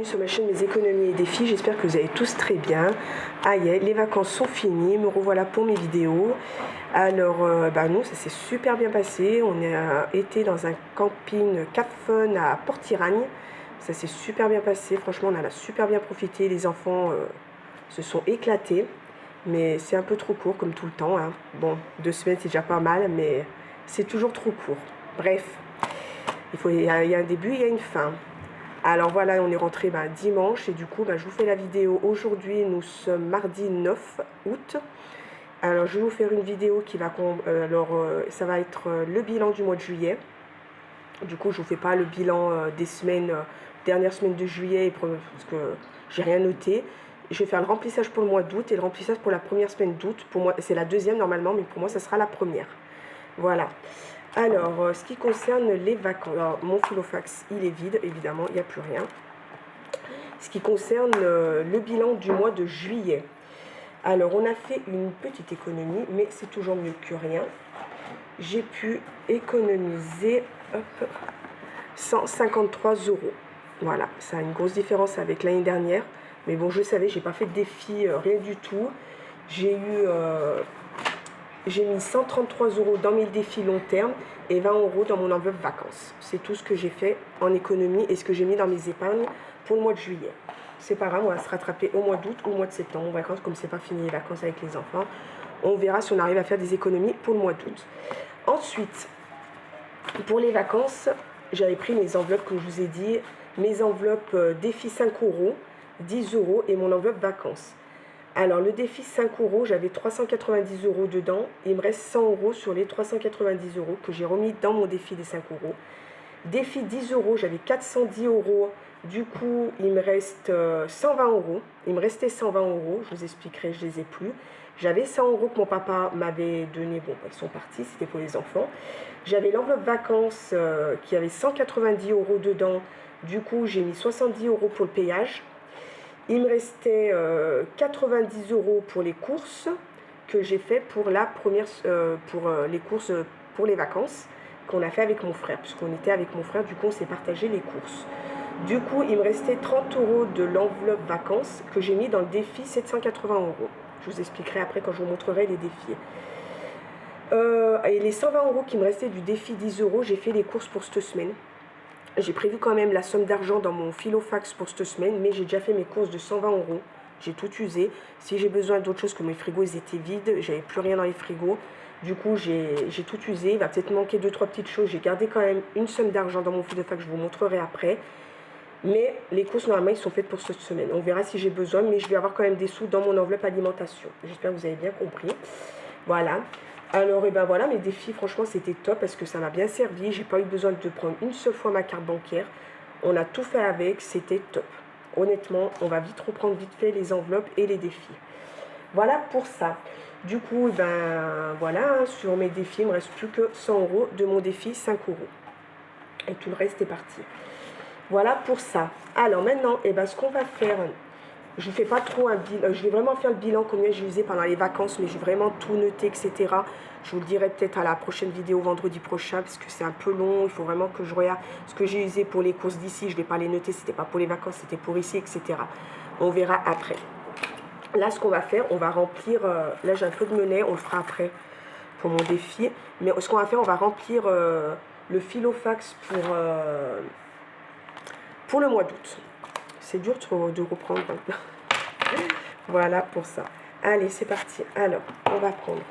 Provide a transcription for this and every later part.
sur ma chaîne Mes économies et défis, j'espère que vous allez tous très bien. Aïe, les vacances sont finies, me revoilà pour mes vidéos. Alors, nous, ça s'est super bien passé. On a été dans un camping Cap Fun à Port-Iragne. Ça s'est super bien passé, franchement on en a super bien profité. Les enfants se sont éclatés, mais c'est un peu trop court comme tout le temps, hein. Bon, 2 semaines c'est déjà pas mal, mais c'est toujours trop court. Bref, il y a un début, il y a une fin. Alors voilà, on est rentré dimanche et du coup je vous fais la vidéo aujourd'hui. Nous sommes mardi 9 août. Alors je vais vous faire une vidéo qui va ça va être le bilan du mois de juillet. Du coup je vous fais pas le bilan des semaines, dernière semaine de juillet parce que j'ai rien noté. Je vais faire le remplissage pour le mois d'août et le remplissage pour la première semaine d'août. Pour moi c'est la deuxième normalement, mais pour moi ça sera la première. Voilà. Alors, ce qui concerne les vacances, alors, mon filofax, il est vide, évidemment, il n'y a plus rien. Ce qui concerne le bilan du mois de juillet. Alors, on a fait une petite économie, mais c'est toujours mieux que rien. J'ai pu économiser 153 €. Voilà, ça a une grosse différence avec l'année dernière. Mais bon, je savais, j'ai pas fait de défi, rien du tout. J'ai mis 133 € dans mes défis long terme et 20 € dans mon enveloppe vacances. C'est tout ce que j'ai fait en économie et ce que j'ai mis dans mes épargnes pour le mois de juillet. C'est pas grave, on va se rattraper au mois d'août ou au mois de septembre, vacances, comme c'est pas fini les vacances avec les enfants. On verra si on arrive à faire des économies pour le mois d'août. Ensuite, pour les vacances, j'avais pris mes enveloppes, comme je vous ai dit, mes enveloppes défi 5 €, 10 € et mon enveloppe vacances. Alors, le défi 5 €, j'avais 390 € dedans. Il me reste 100 € sur les 390 € que j'ai remis dans mon défi des 5 €. Défi 10 €, j'avais 410 €. Du coup, il me reste 120 €. Il me restait 120 €. Je vous expliquerai, je ne les ai plus. J'avais 100 € que mon papa m'avait donné. Bon, ils sont partis, c'était pour les enfants. J'avais l'enveloppe vacances qui avait 190 € dedans. Du coup, j'ai mis 70 € pour le payage. Il me restait 90 € pour les courses que j'ai fait pour les courses pour les vacances qu'on a fait avec mon frère, puisqu'on était avec mon frère, du coup on s'est partagé les courses. Du coup, il me restait 30 € de l'enveloppe vacances que j'ai mis dans le défi 780 €. Je vous expliquerai après quand je vous montrerai les défis. Et les 120 € qui me restaient du défi 10 €, j'ai fait les courses pour cette semaine. J'ai prévu quand même la somme d'argent dans mon filofax pour cette semaine, mais j'ai déjà fait mes courses de 120 €. J'ai tout usé. Si j'ai besoin d'autre chose, que mes frigos ils étaient vides, j'avais plus rien dans les frigos. Du coup, j'ai tout usé. Il va peut-être manquer 2-3 petites choses. J'ai gardé quand même une somme d'argent dans mon filofax, je vous montrerai après. Mais les courses, normalement, ils sont faites pour cette semaine. On verra si j'ai besoin, mais je vais avoir quand même des sous dans mon enveloppe alimentation. J'espère que vous avez bien compris. Voilà. Alors, voilà, mes défis, franchement, c'était top parce que ça m'a bien servi. J'ai pas eu besoin de prendre une seule fois ma carte bancaire. On a tout fait avec, c'était top. Honnêtement, on va vite reprendre vite fait les enveloppes et les défis. Voilà pour ça. Du coup, voilà, sur mes défis, il me reste plus que 100 € de mon défi 5 €. Et tout le reste est parti. Voilà pour ça. Alors maintenant, ce qu'on va faire... Je ne fais pas trop un bilan, je vais vraiment faire le bilan combien j'ai usé pendant les vacances, mais je vais vraiment tout noter, etc. Je vous le dirai peut-être à la prochaine vidéo vendredi prochain, parce que c'est un peu long, il faut vraiment que je regarde ce que j'ai usé pour les courses d'ici. Je ne vais pas les noter, c'était pas pour les vacances, c'était pour ici, etc. On verra après. Là, ce qu'on va faire, on va remplir, là j'ai un peu de monnaie, on le fera après pour mon défi. Mais ce qu'on va faire, on va remplir le filofax pour le mois d'août. C'est dur de reprendre. Voilà pour ça. Allez, c'est parti. Alors, on va prendre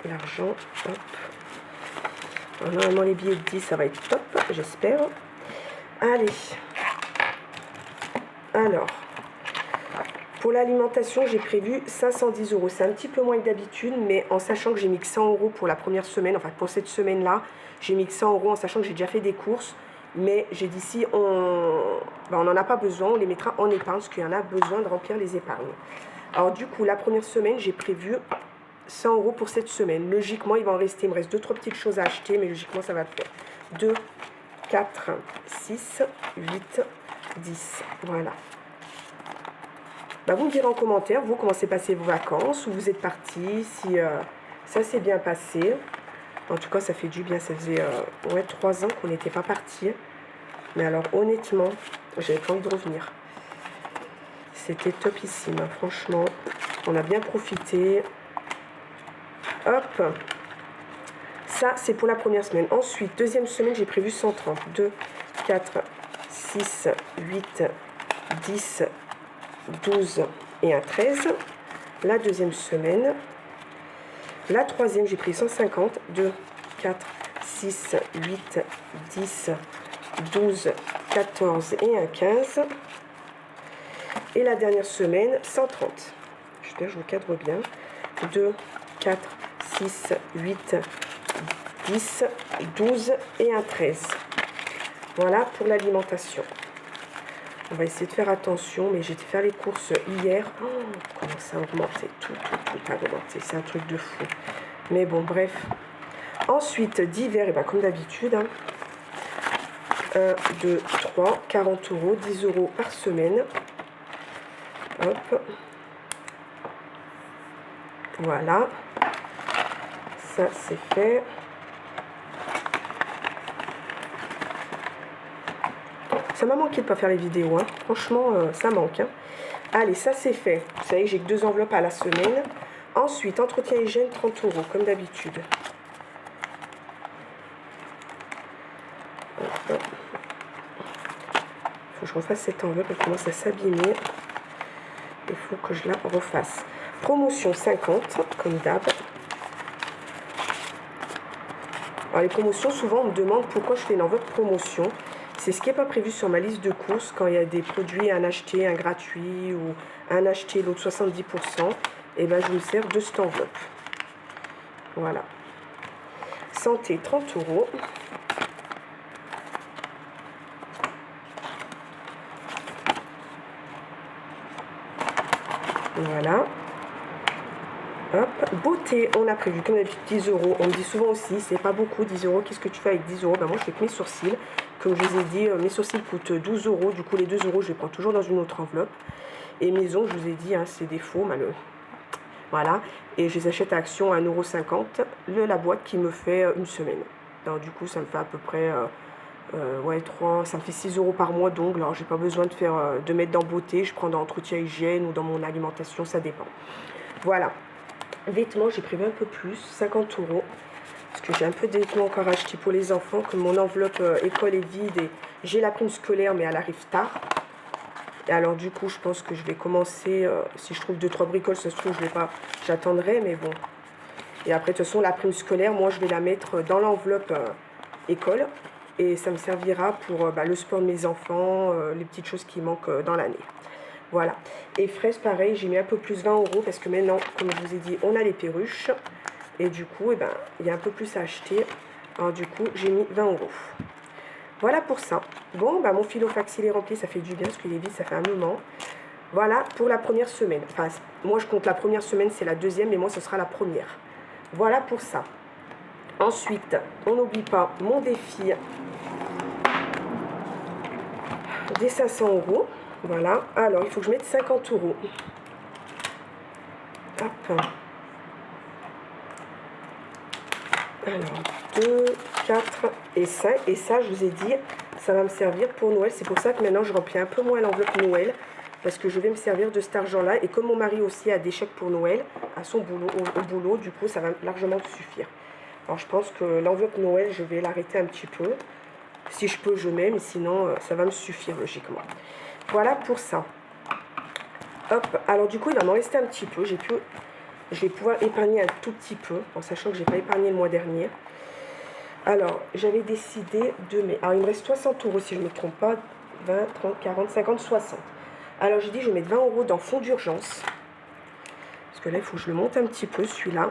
l'argent. Normalement, les billets de 10, ça va être top, j'espère. Allez. Alors, pour l'alimentation, j'ai prévu 510 €. C'est un petit peu moins que d'habitude, mais en sachant que j'ai mis que 100 € pour la première semaine, enfin pour cette semaine-là, j'ai mis que 100 € en sachant que j'ai déjà fait des courses. Mais j'ai dit si on n'en a pas besoin, on les mettra en épargne, parce qu'il y en a besoin de remplir les épargnes. Alors du coup, la première semaine, j'ai prévu 100 € pour cette semaine. Logiquement, il va en rester, il me reste 2-3 petites choses à acheter, mais logiquement, ça va le faire. 2, 4, 6, 8, 10. Voilà. Vous me direz en commentaire, vous, comment s'est passé vos vacances, où vous êtes partis, si ça s'est bien passé. En tout cas, ça fait du bien. Ça faisait 3 ans qu'on n'était pas partis. Mais alors, honnêtement, J'avais pas envie de revenir. C'était topissime, hein. Franchement. On a bien profité. Hop. Ça, c'est pour la première semaine. Ensuite, deuxième semaine, j'ai prévu 130. 2, 4, 6, 8, 10, 12 et un 13. La deuxième semaine. La troisième, j'ai pris 150. 2, 4, 6, 8, 10, 12, 14 et un 15. Et la dernière semaine, 130. J'espère que je vous cadre bien. 2, 4, 6, 8, 10, 12 et un 13. Voilà pour l'alimentation. On va essayer de faire attention, mais j'ai été faire les courses hier. Oh, comment ça a augmenté. Tout a augmenté. C'est un truc de fou. Mais bon, bref. Ensuite, divers, et ben, comme d'habitude. 1, 2, 3, 40 euros, 10 euros par semaine. Hop. Voilà. Ça, c'est fait. Ça m'a manqué de ne pas faire les vidéos, hein. Franchement, ça manque, hein. Allez, ça c'est fait. Vous savez, j'ai que 2 enveloppes à la semaine. Ensuite, entretien hygiène, 30 euros, comme d'habitude. Il faut que je refasse cette enveloppe, elle commence à s'abîmer. Il faut que je la refasse. Promotion 50, comme d'hab. Alors les promotions, souvent on me demande pourquoi je fais une enveloppe promotion. C'est ce qui n'est pas prévu sur ma liste de courses quand il y a des produits, un acheté, un gratuit ou un acheté, l'autre 70%. Et ben je me sers de cette enveloppe. Voilà. Santé, 30 euros. Voilà. Hop. Beauté, on a prévu comme d'habitude 10 euros. On me dit souvent aussi, c'est pas beaucoup, 10 euros. Qu'est-ce que tu fais avec 10 euros? Ben moi je fais que mes sourcils. Comme je vous ai dit, mes sourcils coûtent 12 euros. Du coup, les 2 euros, je les prends toujours dans une autre enveloppe. Et mes ongles, je vous ai dit, hein, c'est des faux, malheureux. Voilà. Et je les achète à Action à 1,50 €. La boîte qui me fait une semaine. Alors, du coup, ça me fait à peu près ouais, ça me fait 6 euros par mois d'ongles. Alors, j'ai pas besoin de mettre dans beauté. Je prends dans entretien hygiène ou dans mon alimentation, ça dépend. Voilà. Vêtements, j'ai prévu un peu plus, 50 euros. Parce que j'ai un peu de vêtements encore à acheter pour les enfants, que mon enveloppe école est vide et j'ai la prime scolaire, mais elle arrive tard. Et alors du coup, je pense que je vais commencer, si je trouve 2-3 bricoles, ça se trouve, je vais pas, j'attendrai, mais bon. Et après, de toute façon, la prime scolaire, moi, je vais la mettre dans l'enveloppe école. Et ça me servira pour le sport de mes enfants, les petites choses qui manquent dans l'année. Voilà. Et fraises, pareil, j'ai mis un peu plus 20 euros parce que maintenant, comme je vous ai dit, on a les perruches. Et du coup, eh ben, il y a un peu plus à acheter. Alors du coup, j'ai mis 20 euros. Voilà pour ça. Bon, mon filofax, il est rempli, ça fait du bien parce qu'il est vide, ça fait un moment. Voilà pour la première semaine. Enfin, moi, je compte la première semaine, c'est la deuxième, mais moi, ce sera la première. Voilà pour ça. Ensuite, on n'oublie pas mon défi des 500 euros. Voilà. Alors, il faut que je mette 50 euros. Hop. Alors, 2, 4 et 5. Et ça, je vous ai dit, ça va me servir pour Noël. C'est pour ça que maintenant, je remplis un peu moins l'enveloppe Noël. Parce que je vais me servir de cet argent-là. Et comme mon mari aussi a des chèques pour Noël, à son boulot, au boulot, du coup, ça va largement suffire. Alors, je pense que l'enveloppe Noël, je vais l'arrêter un petit peu. Si je peux, je mets. Mais sinon, ça va me suffire, logiquement. Voilà pour ça. Hop. Alors, du coup, il va m'en rester un petit peu. Je vais pouvoir épargner un tout petit peu, en sachant que je n'ai pas épargné le mois dernier. Alors, j'avais décidé de mettre... Alors, il me reste 60 euros, si je ne me trompe pas. 20, 30, 40, 50, 60. Alors, j'ai dit, je vais mettre 20 euros dans fonds d'urgence. Parce que là, il faut que je le monte un petit peu, celui-là.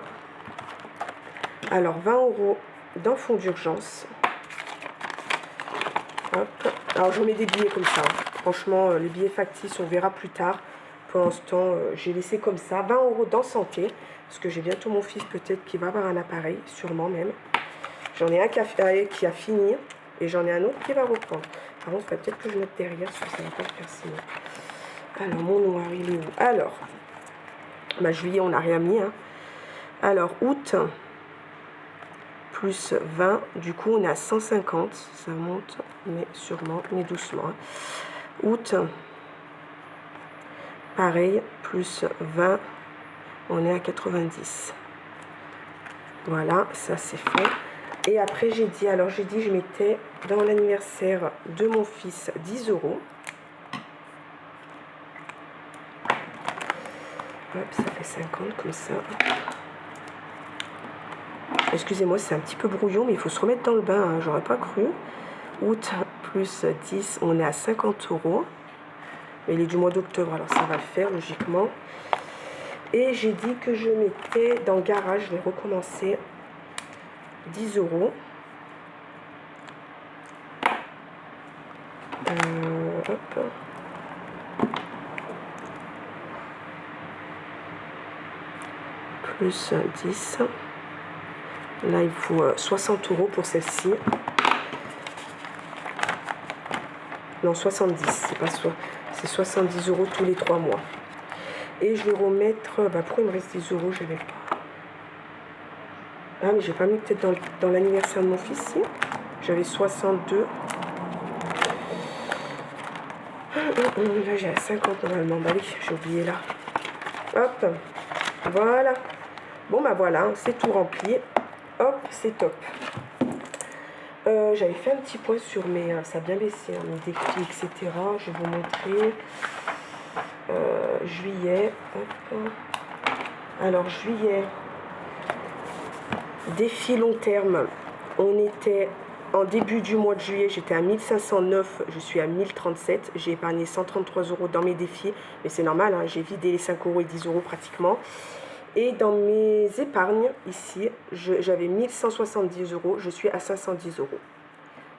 Alors, 20 euros dans fonds d'urgence. Hop. Alors, je remets des billets comme ça. Franchement, les billets factices, on verra plus tard. Pour l'instant, j'ai laissé comme ça. 20 euros dans santé. Parce que j'ai bientôt mon fils peut-être qui va avoir un appareil. Sûrement même. J'en ai un qui a fini. Et j'en ai un autre qui va reprendre. Par contre, il faudrait peut-être que je mette derrière. Parce que ça ne va pas le faire sinon. Alors, mon noir, il est où? Alors, juillet, on n'a rien mis. Hein. Alors, août, plus 20. Du coup, on est à 150. Ça monte, mais sûrement, mais doucement. Hein. Août, pareil, plus 20, on est à 90. Voilà, ça c'est fait. Et après j'ai dit, je mettais dans l'anniversaire de mon fils 10 euros. Hop, ça fait 50 comme ça. Excusez-moi, c'est un petit peu brouillon, mais il faut se remettre dans le bain, hein, j'aurais pas cru. Août plus 10, on est à 50 euros. Mais il est du mois d'octobre, alors ça va le faire logiquement. Et j'ai dit que je mettais dans le garage, je vais recommencer, 10 euros. Hop. Plus 10. Là, il faut 60 euros pour celle-ci. Non, 70, c'est pas ça. C'est 70 euros tous les 3 mois. Et je vais remettre... pourquoi il me reste 10 euros? Je n'avais pas. Ah, mais j'ai pas mis peut-être dans l'anniversaire de mon fils, si. J'avais 62. Là, j'ai à 50 normalement. Bah oui, j'ai oublié là. Hop. Voilà. Bon, bah voilà, c'est tout rempli. Hop, c'est top. J'avais fait un petit point sur mes... ça a bien baissé, hein, mes défis, etc. Je vais vous montrer. Juillet. Hop. Alors, juillet. Défi long terme. On était... En début du mois de juillet, j'étais à 1509, je suis à 1037. J'ai épargné 133 euros dans mes défis. Mais c'est normal, hein, j'ai vidé les 5 euros et 10 euros pratiquement. Et dans mes épargnes, ici, j'avais 1170 euros. Je suis à 510 euros.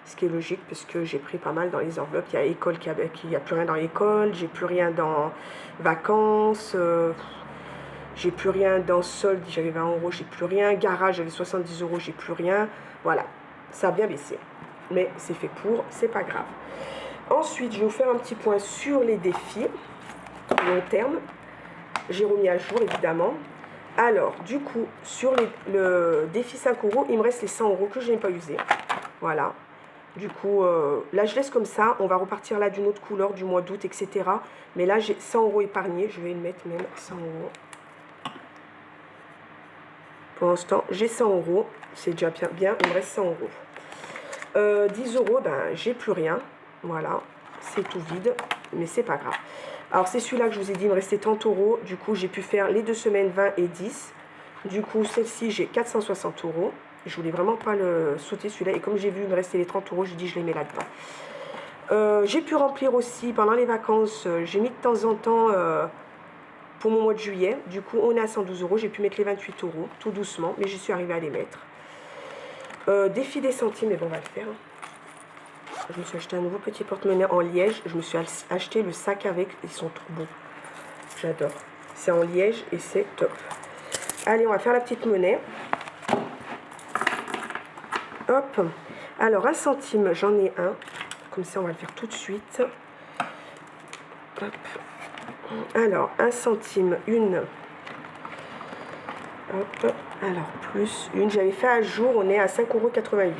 Ce qui est logique, parce que j'ai pris pas mal dans les enveloppes. Il y a école qui n'y a plus rien dans l'école. J'ai plus rien dans vacances. J'ai plus rien dans solde. J'avais 20 euros, j'ai plus rien. Garage, j'avais 70 euros, j'ai plus rien. Voilà. Ça a bien baissé, mais c'est fait pour, c'est pas grave. Ensuite, je vais vous faire un petit point sur les défis long terme. J'ai remis à jour, évidemment. Alors, du coup, sur le défi 5 euros, il me reste les 100 euros que je n'ai pas usé. Voilà. Du coup, là, je laisse comme ça. On va repartir là d'une autre couleur, du mois d'août, etc. Mais là, j'ai 100 euros épargnés. Je vais le mettre même 100 euros. Pour l'instant, j'ai 100 euros. C'est déjà bien, il me reste 100 euros. 10 euros, j'ai plus rien. Voilà, c'est tout vide, mais c'est pas grave. Alors, c'est celui-là que je vous ai dit, il me restait 30 euros. Du coup, j'ai pu faire les 2 semaines 20 et 10. Du coup, celle-ci, j'ai 460 euros. Je voulais vraiment pas le sauter celui-là. Et comme j'ai vu, il me restait les 30 euros, j'ai dit, je les mets là-dedans. J'ai pu remplir aussi, pendant les vacances, j'ai mis de temps en temps... pour mon mois de juillet, du coup on est à 112 euros, j'ai pu mettre les 28 euros, tout doucement, mais j'y suis arrivée à les mettre. Défi des centimes, mais bon, on va le faire. Je me suis acheté un nouveau petit porte-monnaie en liège, je me suis acheté le sac avec, ils sont trop beaux, j'adore. C'est en liège et c'est top. Allez, on va faire la petite monnaie. Hop, alors 1 centime, j'en ai un, comme ça on va le faire tout de suite. Hop. Alors, 1 centime, une. Hop, alors, plus une. J'avais fait à jour, on est à 5,88 €.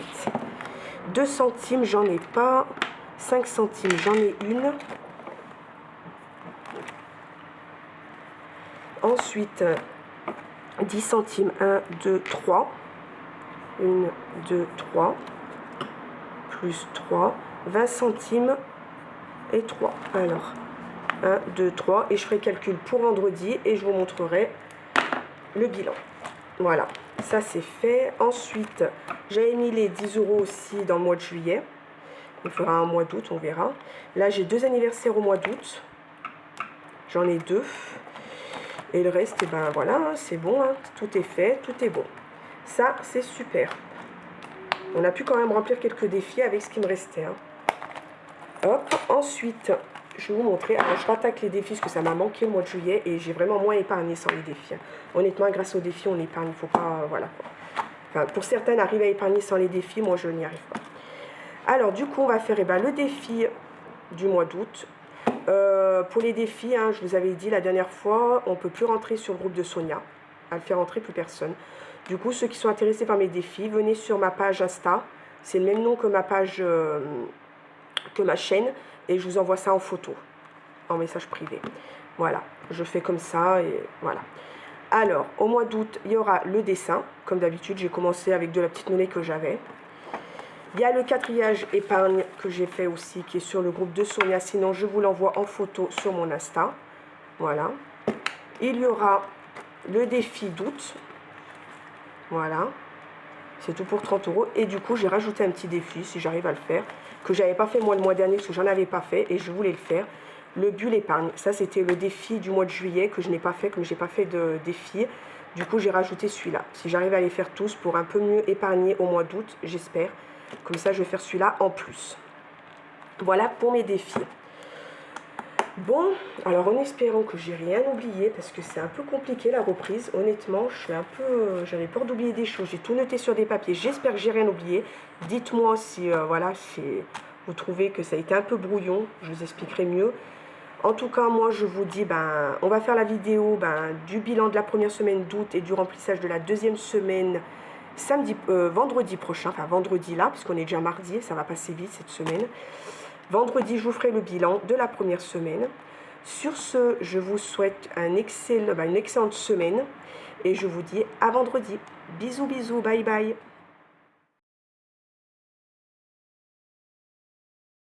2 centimes, j'en ai pas. 5 centimes, j'en ai une. Ensuite, 10 centimes, 1, 2, 3. 1, 2, 3. Plus 3. 20 centimes et 3. Alors... 1, 2, 3 et je ferai le calcul pour vendredi et je vous montrerai le bilan. Voilà, ça c'est fait. Ensuite, j'avais mis les 10 euros aussi dans le mois de juillet. Il fera un mois d'août, on verra. Là, j'ai 2 anniversaires au mois d'août. J'en ai 2. Et le reste, et ben voilà, hein, c'est bon. Hein, tout est fait, tout est bon. Ça, c'est super. On a pu quand même remplir quelques défis avec ce qui me restait. Hein. Hop, ensuite... Je vais vous montrer. Alors, je rattaque les défis parce que ça m'a manqué le mois de juillet et j'ai vraiment moins épargné sans les défis. Honnêtement, grâce aux défis, on épargne. Il faut pas... voilà. Enfin, pour certaines, arriver à épargner sans les défis, moi, je n'y arrive pas. Alors, du coup, on va faire le défi du mois d'août. Pour les défis, hein, je vous avais dit la dernière fois, on ne peut plus rentrer sur le groupe de Sonia. Elle fait rentrer plus personne. Du coup, ceux qui sont intéressés par mes défis, venez sur ma page Insta. C'est le même nom que ma page... que ma chaîne et je vous envoie ça en photo, en message privé. Voilà, je fais comme ça et voilà. Alors, au mois d'août, il y aura le dessin. Comme d'habitude, j'ai commencé avec de la petite monnaie que j'avais. Il y a le quatriage épargne que j'ai fait aussi, qui est sur le groupe de Sonia. Sinon, je vous l'envoie en photo sur mon Insta. Voilà. Il y aura le défi d'août. Voilà. C'est tout pour 30 €. Et du coup, j'ai rajouté un petit défi, si j'arrive à le faire, que je n'avais pas fait moi le mois dernier, parce que j'en avais pas fait, et je voulais le faire. Le bulle épargne. Ça, c'était le défi du mois de juillet, que je n'ai pas fait, comme je n'ai pas fait de défi. Du coup, j'ai rajouté celui-là. Si j'arrive à les faire tous pour un peu mieux épargner au mois d'août, j'espère. Comme ça, je vais faire celui-là en plus. Voilà pour mes défis. Bon, alors en espérant que j'ai rien oublié, parce que c'est un peu compliqué la reprise, honnêtement, je suis un peu, j'avais peur d'oublier des choses, j'ai tout noté sur des papiers, j'espère que j'ai rien oublié. Dites-moi si, voilà, si vous trouvez que ça a été un peu brouillon, je vous expliquerai mieux. En tout cas, moi, je vous dis, on va faire la vidéo du bilan de la première semaine d'août et du remplissage de la deuxième semaine vendredi prochain, enfin vendredi là, puisqu'on est déjà mardi, ça va passer vite cette semaine. Vendredi, je vous ferai le bilan de la première semaine. Sur ce, je vous souhaite une excellente semaine et je vous dis à vendredi. Bisous, bisous, bye bye.